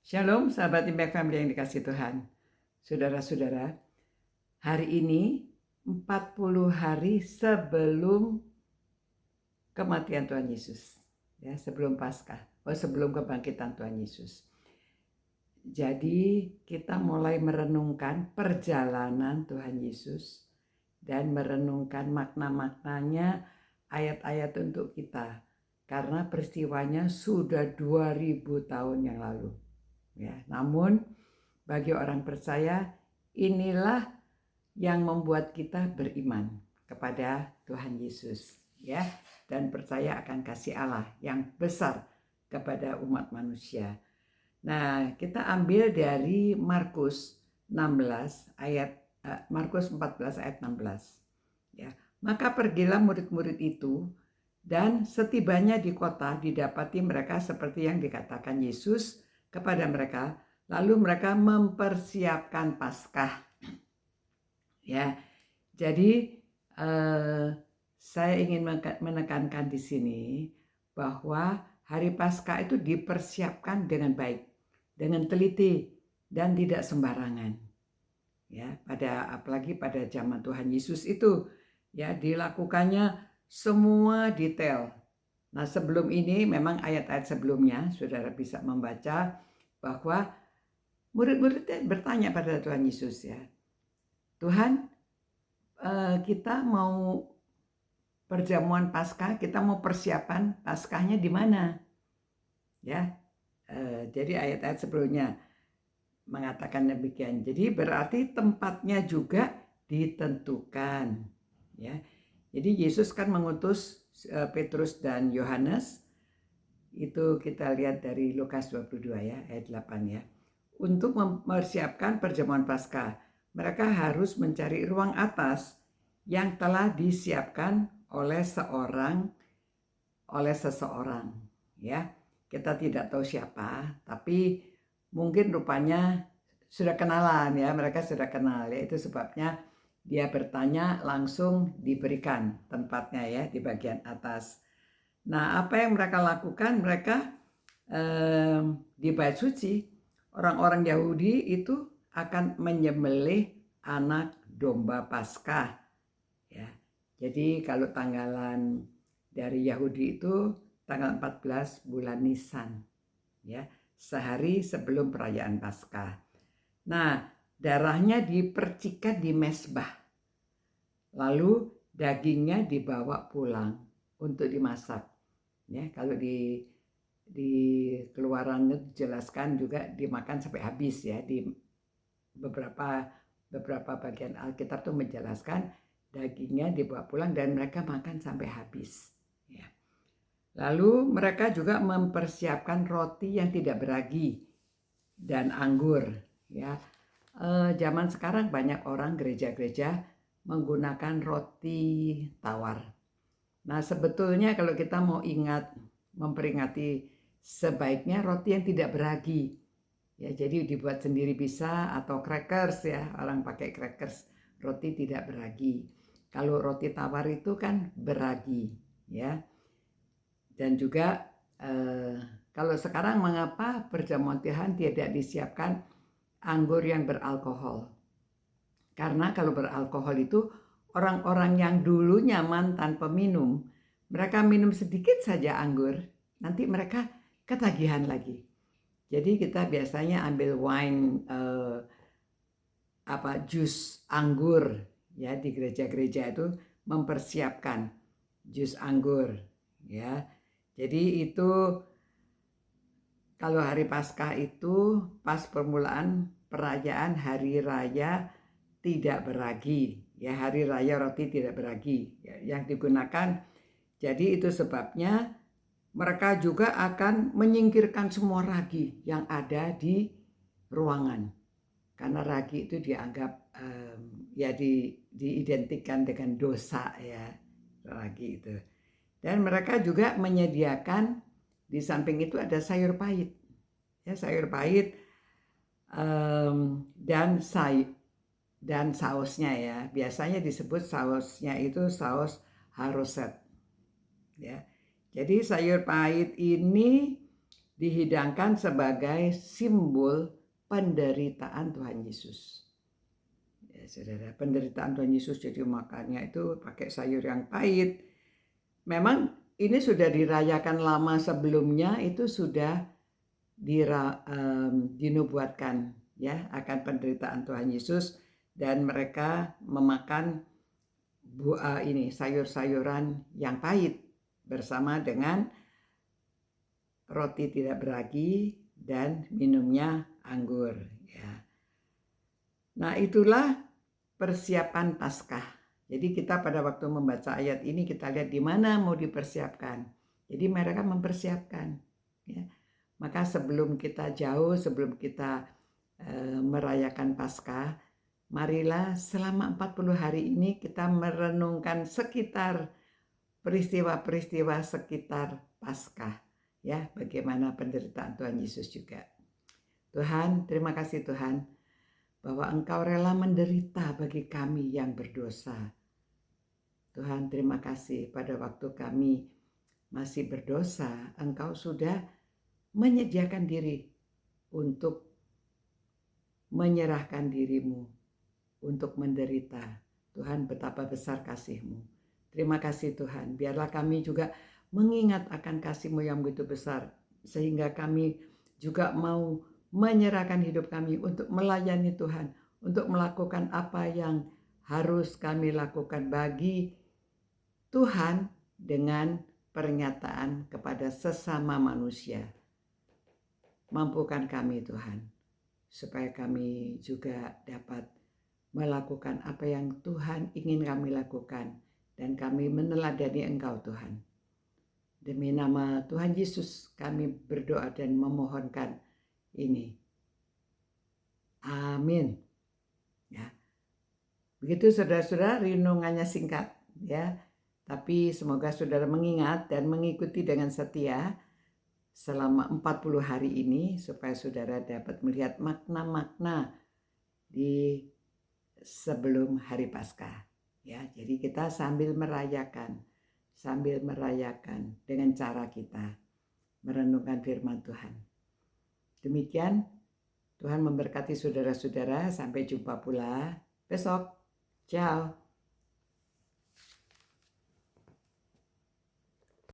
Shalom sahabat Impact Family yang dikasih Tuhan. Saudara-saudara, hari ini 40 hari sebelum kematian Tuhan Yesus. Ya, sebelum Paskah, sebelum kebangkitan Tuhan Yesus. Jadi kita mulai merenungkan perjalanan Tuhan Yesus dan merenungkan makna-maknanya, ayat-ayat untuk kita. Karena peristiwanya sudah 2000 tahun yang lalu. Ya, namun bagi orang percaya inilah yang membuat kita beriman kepada Tuhan Yesus, ya, dan percaya akan kasih Allah yang besar kepada umat manusia. Nah, kita ambil dari Markus 14 ayat 16. Ya, maka pergilah murid-murid itu, dan setibanya di kota didapati mereka seperti yang dikatakan Yesus kepada mereka, lalu mereka mempersiapkan Paskah. Ya, jadi saya ingin menekankan di sini bahwa hari Paskah itu dipersiapkan dengan baik, dengan teliti dan tidak sembarangan. Ya, apalagi pada zaman Tuhan Yesus itu, ya, dilakukannya semua detail. Nah, sebelum ini memang ayat-ayat sebelumnya saudara bisa membaca bahwa murid-muridnya bertanya pada Tuhan Yesus, ya, Tuhan, kita mau perjamuan Paskah, kita mau persiapan Paskahnya di mana? Ya, jadi ayat-ayat sebelumnya mengatakan demikian. Jadi berarti tempatnya juga ditentukan. Ya, jadi Yesus kan mengutus Petrus dan Yohanes. Itu kita lihat dari Lukas 22 ya, ayat 8 ya. Untuk mempersiapkan perjamuan Paskah, mereka harus mencari ruang atas yang telah disiapkan oleh seseorang, ya. Kita tidak tahu siapa, tapi mungkin rupanya sudah kenalan, ya, mereka sudah kenal, ya. Itu sebabnya dia bertanya, langsung diberikan tempatnya, ya, di bagian atas. Nah, apa yang mereka lakukan? Mereka di Bait Suci, orang-orang Yahudi itu akan menyembelih anak domba Paskah, ya. Jadi kalau tanggalan dari Yahudi itu tanggal 14 bulan Nisan, ya, sehari sebelum perayaan Paskah. Nah, darahnya dipercikan di mezbah, lalu dagingnya dibawa pulang untuk dimasak. Ya, kalau di Keluaran dijelaskan juga dimakan sampai habis, ya. Di beberapa bagian Alkitab tuh menjelaskan dagingnya dibawa pulang dan mereka makan sampai habis, ya. Lalu mereka juga mempersiapkan roti yang tidak beragi dan anggur, ya. Zaman sekarang banyak orang gereja-gereja menggunakan roti tawar. Nah, sebetulnya kalau kita mau memperingati, sebaiknya roti yang tidak beragi, ya. Jadi dibuat sendiri bisa, atau crackers, ya, orang pakai crackers, roti tidak beragi. Kalau roti tawar itu kan beragi, ya. Dan juga kalau sekarang mengapa perjamuan Tuhan tidak disiapkan anggur yang beralkohol? Karena kalau beralkohol itu orang-orang yang dulunya mantan peminum, mereka minum sedikit saja anggur, nanti mereka ketagihan lagi. Jadi kita biasanya ambil wine, jus anggur, ya, di gereja-gereja itu mempersiapkan jus anggur, ya. Jadi itu kalau hari Paskah itu pas permulaan perayaan hari raya tidak beragi, ya, hari raya roti tidak beragi, ya, yang digunakan. Jadi itu sebabnya mereka juga akan menyingkirkan semua ragi yang ada di ruangan, karena ragi itu dianggap ya diidentikan dengan dosa, ya, ragi itu. Dan mereka juga menyediakan, di samping itu ada sayur pahit, ya, sayur pahit dan sausnya, ya. Biasanya disebut sausnya itu saus haroset, ya. Jadi sayur pahit ini dihidangkan sebagai simbol penderitaan Tuhan Yesus. Ya, saudara, penderitaan Tuhan Yesus, jadi makannya itu pakai sayur yang pahit. Memang ini sudah dirayakan lama sebelumnya, itu sudah dinubuatkan ya akan penderitaan Tuhan Yesus, dan mereka memakan ini sayur-sayuran yang pahit bersama dengan roti tidak beragi dan minumnya anggur ya. Nah, itulah persiapan Paskah. Jadi kita pada waktu membaca ayat ini kita lihat di mana mau dipersiapkan. Jadi mereka mempersiapkan ya. Maka sebelum kita jauh, sebelum kita merayakan Paskah, marilah selama 40 hari ini kita merenungkan sekitar peristiwa-peristiwa sekitar Paskah ya, bagaimana penderitaan Tuhan Yesus juga. Tuhan, terima kasih Tuhan, bahwa Engkau rela menderita bagi kami yang berdosa. Tuhan, terima kasih pada waktu kami masih berdosa, Engkau sudah menyediakan diri untuk menyerahkan dirimu untuk menderita. Tuhan, betapa besar kasih-Mu. Terima kasih Tuhan, biarlah kami juga mengingat akan kasih-Mu yang begitu besar, sehingga kami juga mau menyerahkan hidup kami untuk melayani Tuhan, untuk melakukan apa yang harus kami lakukan bagi Tuhan dengan pernyataan kepada sesama manusia. Mampukan kami Tuhan, supaya kami juga dapat melakukan apa yang Tuhan ingin kami lakukan, dan kami meneladani Engkau Tuhan. Demi nama Tuhan Yesus kami berdoa dan memohonkan ini. Amin. Ya. Begitu saudara-saudara, renungannya singkat ya. Tapi semoga saudara mengingat dan mengikuti dengan setia selama 40 hari ini, supaya saudara dapat melihat makna-makna di sebelum hari Paskah ya. Jadi kita sambil merayakan dengan cara kita merenungkan firman Tuhan. Demikian, Tuhan memberkati saudara-saudara, sampai jumpa pula besok. Ciao.